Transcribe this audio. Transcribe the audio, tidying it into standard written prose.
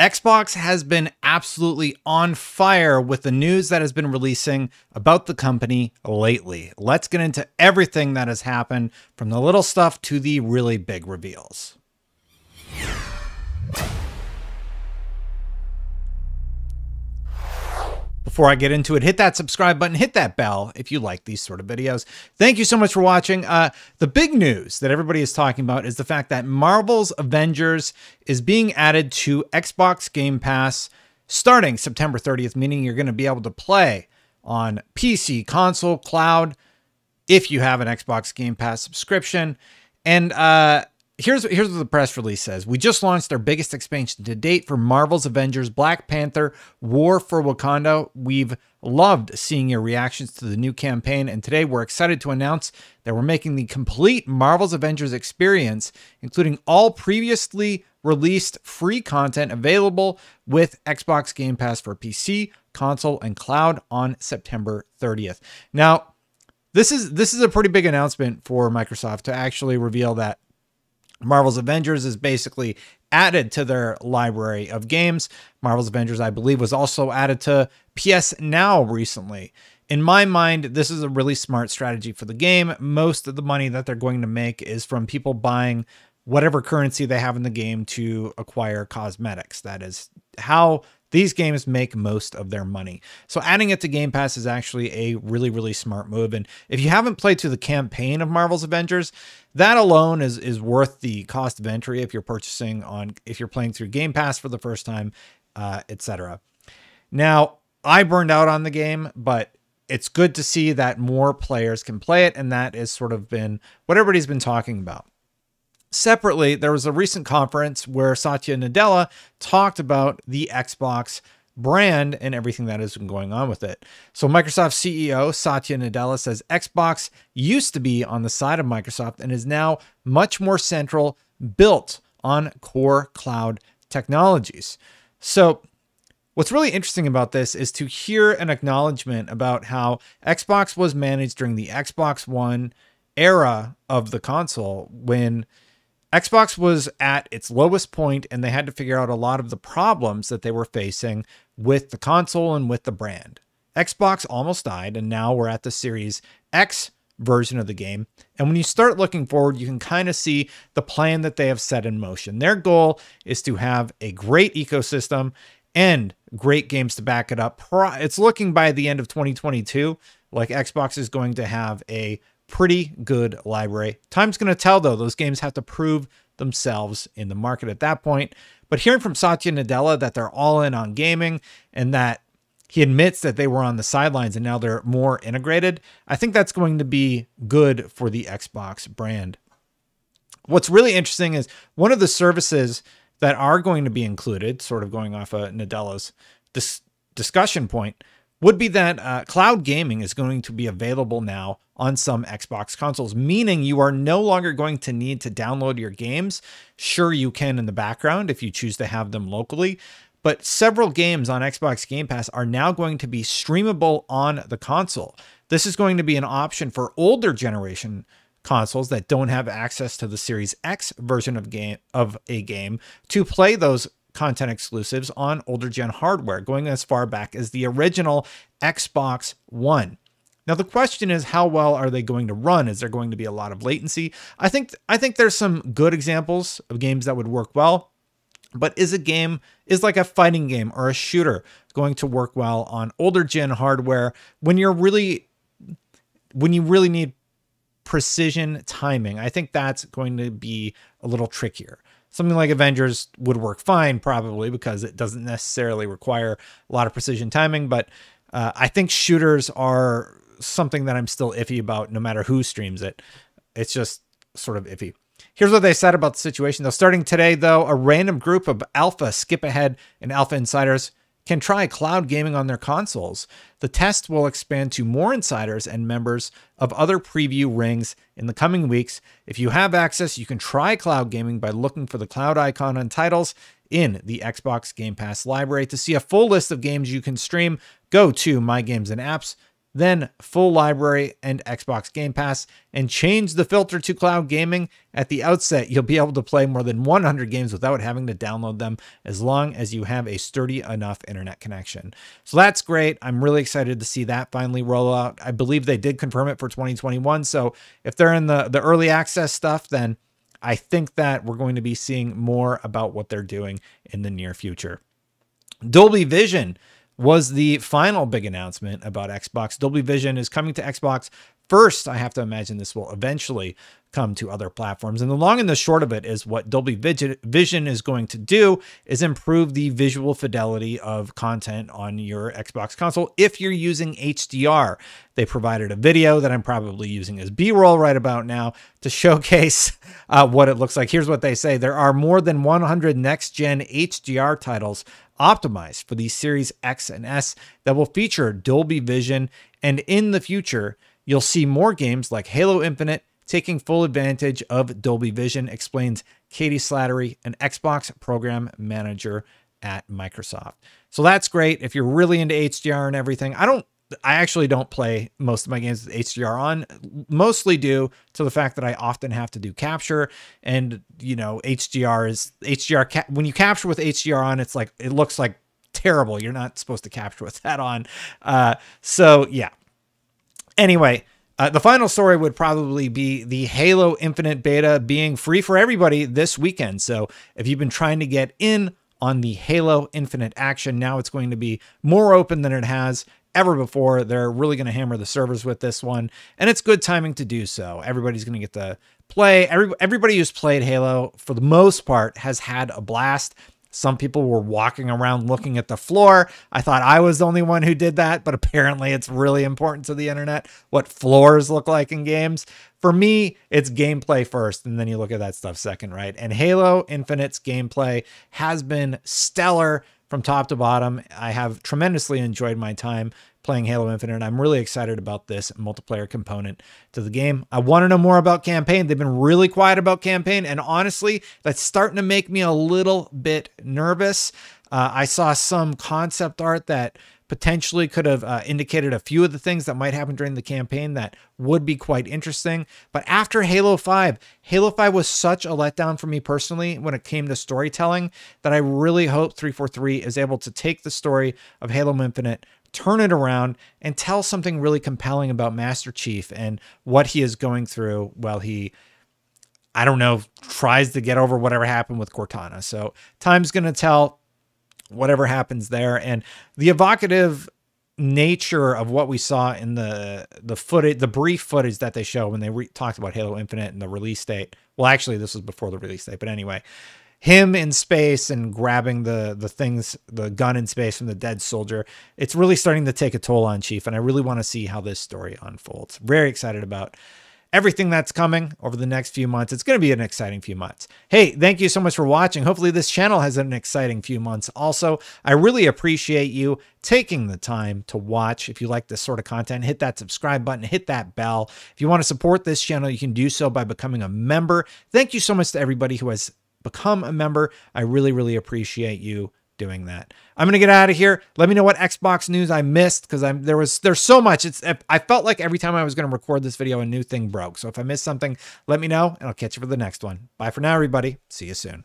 Xbox has been absolutely on fire with the news that has been releasing about the company lately. Let's get into everything that has happened, from the little stuff to the really big reveals. Before I get into it, hit that subscribe button, hit that bell if you like these sort of videos. Thank you so much for watching. The big news that everybody is talking about is the fact that Marvel's Avengers is being added to Xbox Game Pass starting September 30th, meaning you're going to be able to play on PC, console, cloud, if you have an Xbox Game Pass subscription. And here's what the press release says. We just launched our biggest expansion to date for Marvel's Avengers Black Panther War for Wakanda. We've loved seeing your reactions to the new campaign, and today we're excited to announce that we're making the complete Marvel's Avengers experience, including all previously released free content, available with Xbox Game Pass for PC, console, and cloud on September 30th. Now, this is a pretty big announcement for Microsoft to actually reveal that Marvel's Avengers is basically added to their library of games. Marvel's Avengers, I believe, was also added to PS Now recently. In my mind, this is a really smart strategy for the game. Most of the money that they're going to make is from people buying whatever currency they have in the game to acquire cosmetics. That is how these games make most of their money. So adding it to Game Pass is actually a really, really smart move. And if you haven't played through the campaign of Marvel's Avengers, that alone is worth the cost of entry if you're playing through Game Pass for the first time, etc. Now, I burned out on the game, but it's good to see that more players can play it, and that has sort of been what everybody's been talking about. Separately, there was a recent conference where Satya Nadella talked about the Xbox brand and everything that has been going on with it. So Microsoft CEO Satya Nadella says Xbox used to be on the side of Microsoft and is now much more central, built on core cloud technologies. So what's really interesting about this is to hear an acknowledgement about how Xbox was managed during the Xbox One era of the console, when Xbox was at its lowest point and they had to figure out a lot of the problems that they were facing with the console and with the brand. Xbox almost died, and now we're at the Series X version of the game. And when you start looking forward, you can kind of see the plan that they have set in motion. Their goal is to have a great ecosystem and great games to back it up. It's looking by the end of 2022 like Xbox is going to have a pretty good library. Time's going to tell, though. Those games have to prove themselves in the market at that point. But hearing from Satya Nadella that they're all in on gaming and that he admits that they were on the sidelines and now they're more integrated, I think that's going to be good for the Xbox brand. What's really interesting is one of the services that are going to be included, sort of going off of Nadella's discussion point, would be that cloud gaming is going to be available now on some Xbox consoles, meaning you are no longer going to need to download your games. Sure, you can in the background if you choose to have them locally, but several games on Xbox Game Pass are now going to be streamable on the console. This is going to be an option for older generation consoles that don't have access to the Series X version of a game to play those content exclusives on older gen hardware, going as far back as the original Xbox One. Now, the question is, how well are they going to run? Is there going to be a lot of latency? I think there's some good examples of games that would work well, but is like a fighting game or a shooter going to work well on older gen hardware when you really need precision timing? I think that's going to be a little trickier. Something like Avengers would work fine, probably, because it doesn't necessarily require a lot of precision timing. But I think shooters are something that I'm still iffy about, no matter who streams it. It's just sort of iffy. Here's what they said about the situation, though. Starting today, though, a random group of alpha skip ahead and alpha insiders can try cloud gaming on their consoles. The test will expand to more insiders and members of other preview rings in the coming weeks. If you have access, you can try cloud gaming by looking for the cloud icon on titles in the Xbox Game Pass library. To see a full list of games you can stream, go to My Games and Apps then full library and Xbox Game Pass, and change the filter to cloud gaming. At the outset, you'll be able to play more than 100 games without having to download them, as long as you have a sturdy enough internet connection. So that's great. I'm really excited to see that finally roll out. I believe they did confirm it for 2021. So if they're in the early access stuff, then I think that we're going to be seeing more about what they're doing in the near future. Dolby Vision was the final big announcement about Xbox. Dolby Vision is coming to Xbox first. I have to imagine this will eventually come to other platforms. And the long and the short of it is what Dolby Vision is going to do is improve the visual fidelity of content on your Xbox console if you're using HDR. They provided a video that I'm probably using as B-roll right about now to showcase what it looks like. Here's what they say. There are more than 100 next-gen HDR titles optimized for the Series X and S that will feature Dolby Vision, and in the future, you'll see more games like Halo Infinite taking full advantage of Dolby Vision, explains Katie Slattery, an Xbox program manager at Microsoft. So that's great if you're really into HDR and everything. I actually don't play most of my games with HDR on, mostly due to the fact that I often have to do capture, and you know, when you capture with HDR on, it's like, it looks like terrible. You're not supposed to capture with that on. So yeah. Anyway, the final story would probably be the Halo Infinite beta being free for everybody this weekend. So if you've been trying to get in on the Halo Infinite action, now it's going to be more open than it has ever before. They're really going to hammer the servers with this one, and it's good timing to do so. Everybody's going to get to play. Everybody who's played Halo, for the most part, has had a blast. Some people were walking around looking at the floor. I thought I was the only one who did that, but apparently it's really important to the internet what floors look like in games. For me, it's gameplay first, and then you look at that stuff second, right? And Halo Infinite's gameplay has been stellar from top to bottom. I have tremendously enjoyed my time playing Halo Infinite. I'm really excited about this multiplayer component to the game. I want to know more about campaign. They've been really quiet about campaign, and honestly, that's starting to make me a little bit nervous. I saw some concept art that potentially could have indicated a few of the things that might happen during the campaign that would be quite interesting. But after Halo 5 was such a letdown for me personally when it came to storytelling that I really hope 343 is able to take the story of Halo Infinite, turn it around, and tell something really compelling about Master Chief and what he is going through while he, I don't know, tries to get over whatever happened with Cortana. So time's going to tell whatever happens there. And the evocative nature of what we saw in the footage, the brief footage that they show when they talked about Halo Infinite and the release date. Well, actually, this was before the release date, but anyway, him in space and grabbing the gun in space from the dead soldier, it's really starting to take a toll on Chief, and I really want to see how this story unfolds. Very excited about everything that's coming over the next few months. It's going to be an exciting few months. Hey, thank you so much for watching. Hopefully this channel has an exciting few months also. I really appreciate you taking the time to watch. If you like this sort of content, hit that subscribe button, hit that bell. If you want to support this channel, you can do so by becoming a member. Thank you so much to everybody who has become a member. I really, really appreciate you doing that. I'm going to get out of here. Let me know what Xbox news I missed, because there's so much. I felt like every time I was going to record this video, a new thing broke. So if I missed something, let me know, and I'll catch you for the next one. Bye for now, everybody. See you soon.